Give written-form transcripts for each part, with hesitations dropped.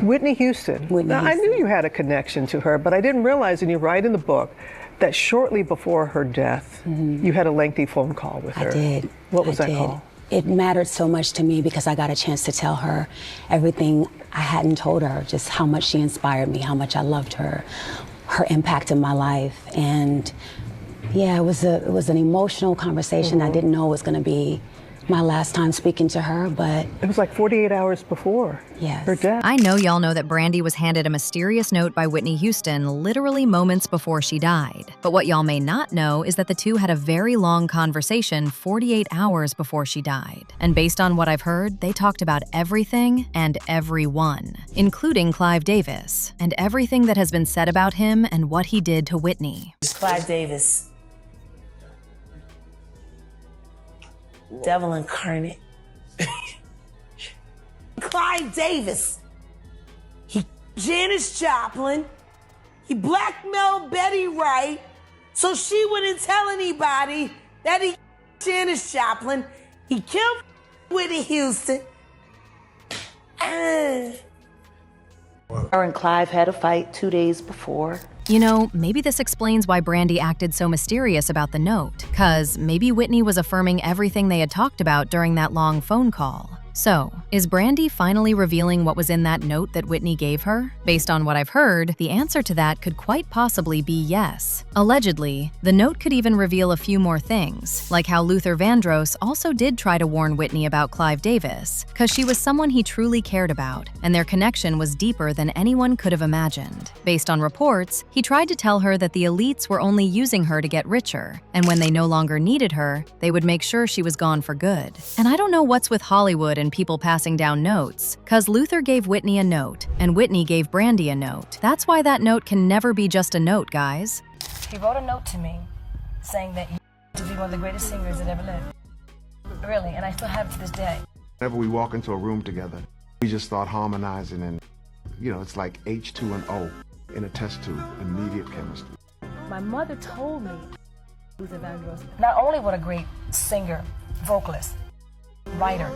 Whitney Houston. Whitney Now, I Houston. knew you had a connection to her, but I didn't realize, and you write in the book, that shortly before her death, you had a lengthy phone call with her. I did. What was I that did. call? It mattered so much to me because I got a chance to tell her everything I hadn't told her, just how much she inspired me, how much I loved her, her impact in my life. And yeah, it was an emotional conversation. I didn't know it was going to be my last time speaking to her, but It was like 48 hours before Yes. her death. I know y'all know that Brandy was handed a mysterious note by Whitney Houston literally moments before she died. But what y'all may not know is that the two had a very long conversation 48 hours before she died. And based on what I've heard, they talked about everything and everyone, including Clive Davis, and everything that has been said about him and what he did to Whitney. Clive Davis. Devil incarnate. Clive Davis. He Janis Joplin. He blackmailed Betty Wright so she wouldn't tell anybody that he Janis Joplin. He killed Whitney Houston. Her and Clive had a fight 2 days before. You know, maybe this explains why Brandy acted so mysterious about the note, 'cause maybe Whitney was affirming everything they had talked about during that long phone call. So, is Brandy finally revealing what was in that note that Whitney gave her? Based on what I've heard, the answer to that could quite possibly be yes. Allegedly, the note could even reveal a few more things, like how Luther Vandross also did try to warn Whitney about Clive Davis, because she was someone he truly cared about, and their connection was deeper than anyone could have imagined. Based on reports, he tried to tell her that the elites were only using her to get richer, and when they no longer needed her, they would make sure she was gone for good. And I don't know what's with Hollywood and people passing down notes, cause Luther gave Whitney a note, and Whitney gave Brandy a note. That's why that note can never be just a note, guys. He wrote a note to me saying that you to be one of the greatest singers that ever lived. Really, and I still have it to this day. Whenever we walk into a room together, we just start harmonizing, and it's like H2O in a test tube, immediate chemistry. My mother told me Luther Vandross, not only what a great singer, vocalist, writer,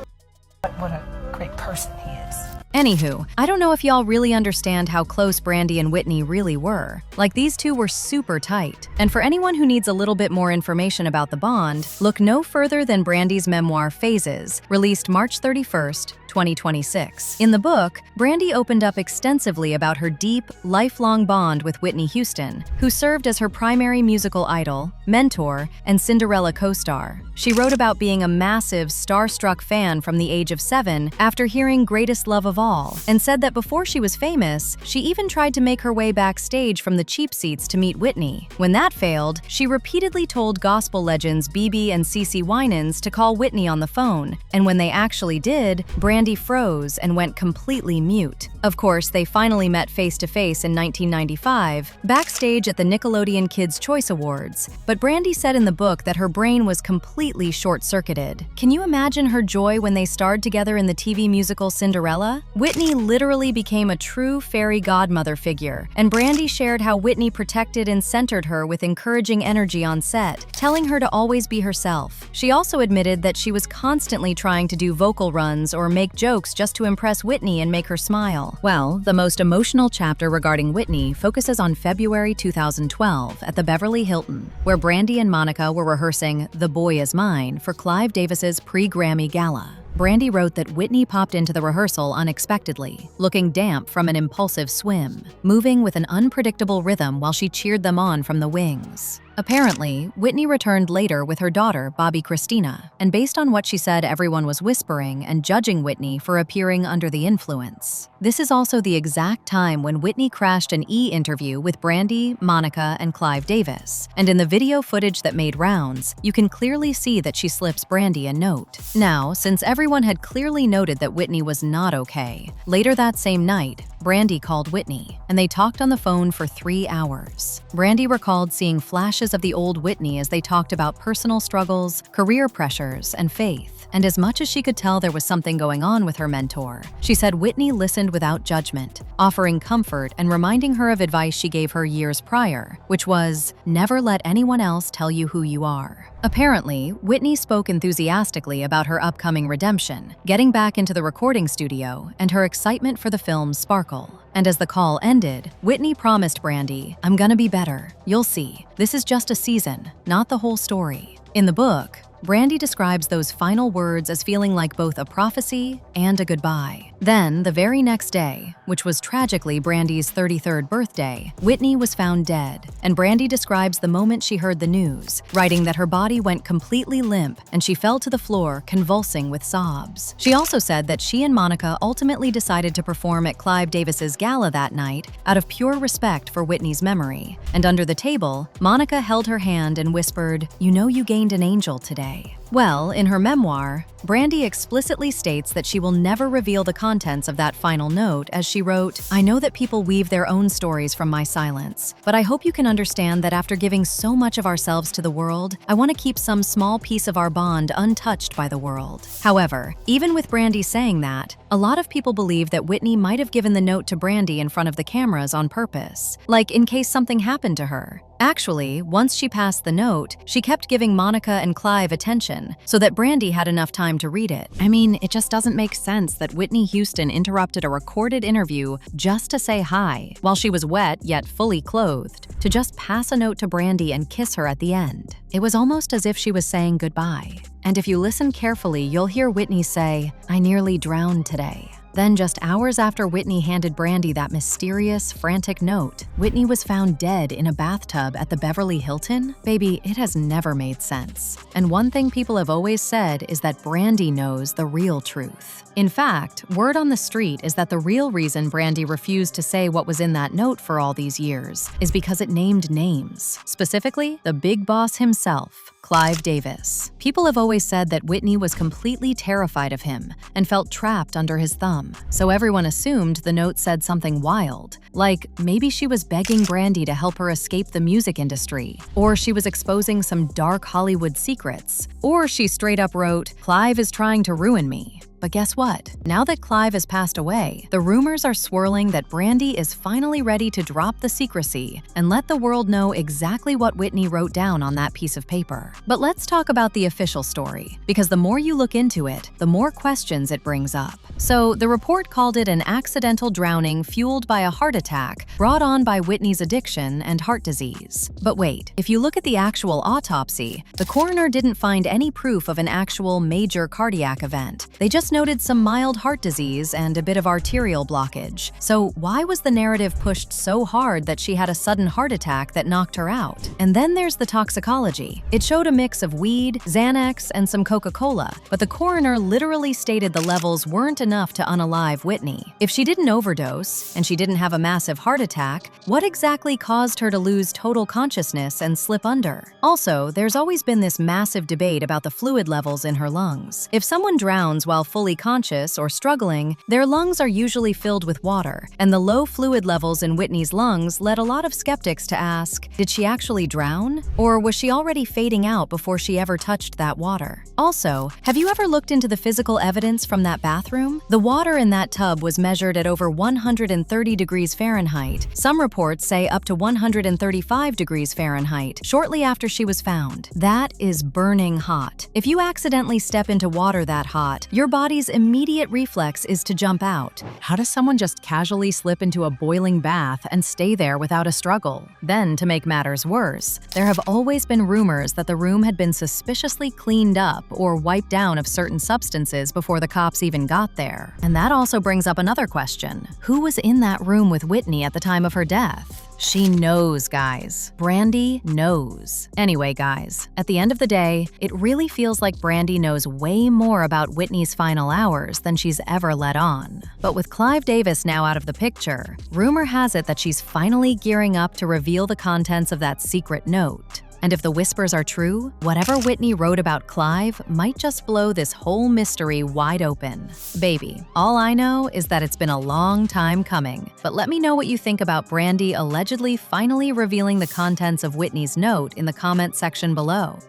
but what a great person he is. Anywho, I don't know if y'all really understand how close Brandy and Whitney really were. Like, these two were super tight. And for anyone who needs a little bit more information about the bond, look no further than Brandy's memoir, Phases, released March 31st, 2026. In the book, Brandy opened up extensively about her deep, lifelong bond with Whitney Houston, who served as her primary musical idol, mentor, and Cinderella co-star. She wrote about being a massive, starstruck fan from the age of 7 after hearing Greatest Love of All, and said that before she was famous, she even tried to make her way backstage from the cheap seats to meet Whitney. When that failed, she repeatedly told gospel legends BB and CeCe Winans to call Whitney on the phone, and when they actually did, Brandy froze and went completely mute. Of course, they finally met face-to-face in 1995, backstage at the Nickelodeon Kids' Choice Awards, but Brandy said in the book that her brain was completely short-circuited. Can you imagine her joy when they starred together in the TV musical Cinderella? Whitney literally became a true fairy godmother figure, and Brandy shared how Whitney protected and centered her with encouraging energy on set, telling her to always be herself. She also admitted that she was constantly trying to do vocal runs or make jokes just to impress Whitney and make her smile. Well, the most emotional chapter regarding Whitney focuses on February 2012 at the Beverly Hilton, where Brandy and Monica were rehearsing The Boy Is Mine for Clive Davis's pre-Grammy gala. Brandy wrote that Whitney popped into the rehearsal unexpectedly, looking damp from an impulsive swim, moving with an unpredictable rhythm while she cheered them on from the wings. Apparently, Whitney returned later with her daughter, Bobby Christina, and based on what she said, everyone was whispering and judging Whitney for appearing under the influence. This is also the exact time when Whitney crashed an E-interview with Brandy, Monica, and Clive Davis, and in the video footage that made rounds, you can clearly see that she slips Brandy a note. Now, since everyone had clearly noted that Whitney was not okay, later that same night, Brandy called Whitney, and they talked on the phone for 3 hours. Brandy recalled seeing flashes of the old Whitney as they talked about personal struggles, career pressures, and faith. And as much as she could tell there was something going on with her mentor, she said Whitney listened without judgment, offering comfort and reminding her of advice she gave her years prior, which was, never let anyone else tell you who you are. Apparently, Whitney spoke enthusiastically about her upcoming redemption, getting back into the recording studio, and her excitement for the film's Sparkle. And as the call ended, Whitney promised Brandy, "I'm gonna be better. You'll see. This is just a season, not the whole story." In the book, Brandy describes those final words as feeling like both a prophecy and a goodbye. Then, the very next day, which was tragically Brandy's 33rd birthday, Whitney was found dead, and Brandy describes the moment she heard the news, writing that her body went completely limp and she fell to the floor, convulsing with sobs. She also said that she and Monica ultimately decided to perform at Clive Davis's gala that night out of pure respect for Whitney's memory, and under the table, Monica held her hand and whispered, "You know you gained an angel today." Well, in her memoir, Brandy explicitly states that she will never reveal the contents of that final note, as she wrote, "I know that people weave their own stories from my silence, but I hope you can understand that after giving so much of ourselves to the world, I want to keep some small piece of our bond untouched by the world." However, even with Brandy saying that, a lot of people believe that Whitney might have given the note to Brandy in front of the cameras on purpose, like in case something happened to her. Actually, once she passed the note, she kept giving Monica and Clive attention so that Brandy had enough time to read it. I mean, it just doesn't make sense that Whitney Houston interrupted a recorded interview just to say hi, while she was wet yet fully clothed, to just pass a note to Brandy and kiss her at the end. It was almost as if she was saying goodbye. And if you listen carefully, you'll hear Whitney say, "I nearly drowned today." Then, just hours after Whitney handed Brandy that mysterious, frantic note, Whitney was found dead in a bathtub at the Beverly Hilton? Baby, it has never made sense. And one thing people have always said is that Brandy knows the real truth. In fact, word on the street is that the real reason Brandy refused to say what was in that note for all these years is because it named names, specifically the big boss himself, Clive Davis. People have always said that Whitney was completely terrified of him and felt trapped under his thumb, so everyone assumed the note said something wild, like maybe she was begging Brandy to help her escape the music industry, or she was exposing some dark Hollywood secrets, or she straight up wrote, "Clive is trying to ruin me." But guess what? Now that Clive has passed away, the rumors are swirling that Brandy is finally ready to drop the secrecy and let the world know exactly what Whitney wrote down on that piece of paper. But let's talk about the official story, because the more you look into it, the more questions it brings up. So, the report called it an accidental drowning fueled by a heart attack brought on by Whitney's addiction and heart disease. But wait, if you look at the actual autopsy, the coroner didn't find any proof of an actual major cardiac event. They just noted some mild heart disease and a bit of arterial blockage. So why was the narrative pushed so hard that she had a sudden heart attack that knocked her out? And then there's the toxicology. It showed a mix of weed, Xanax, and some Coca-Cola, but the coroner literally stated the levels weren't enough to unalive Whitney. If she didn't overdose, and she didn't have a massive heart attack, what exactly caused her to lose total consciousness and slip under? Also, there's always been this massive debate about the fluid levels in her lungs. If someone drowns while fully conscious or struggling, their lungs are usually filled with water, and the low fluid levels in Whitney's lungs led a lot of skeptics to ask, did she actually drown? Or was she already fading out before she ever touched that water? Also, have you ever looked into the physical evidence from that bathroom? The water in that tub was measured at over 130 degrees Fahrenheit. Some reports say up to 135 degrees Fahrenheit, shortly after she was found. That is burning hot. If you accidentally step into water that hot, your body's immediate reflex is to jump out. How does someone just casually slip into a boiling bath and stay there without a struggle? Then, to make matters worse, there have always been rumors that the room had been suspiciously cleaned up or wiped down of certain substances before the cops even got there. And that also brings up another question. Who was in that room with Whitney at the time of her death? She knows, guys. Brandy knows. Anyway, guys, at the end of the day, it really feels like Brandy knows way more about Whitney's final hours than she's ever let on. But with Clive Davis now out of the picture, rumor has it that she's finally gearing up to reveal the contents of that secret note. And if the whispers are true, whatever Whitney wrote about Clive might just blow this whole mystery wide open. Baby, all I know is that it's been a long time coming. But let me know what you think about Brandy allegedly finally revealing the contents of Whitney's note in the comment section below.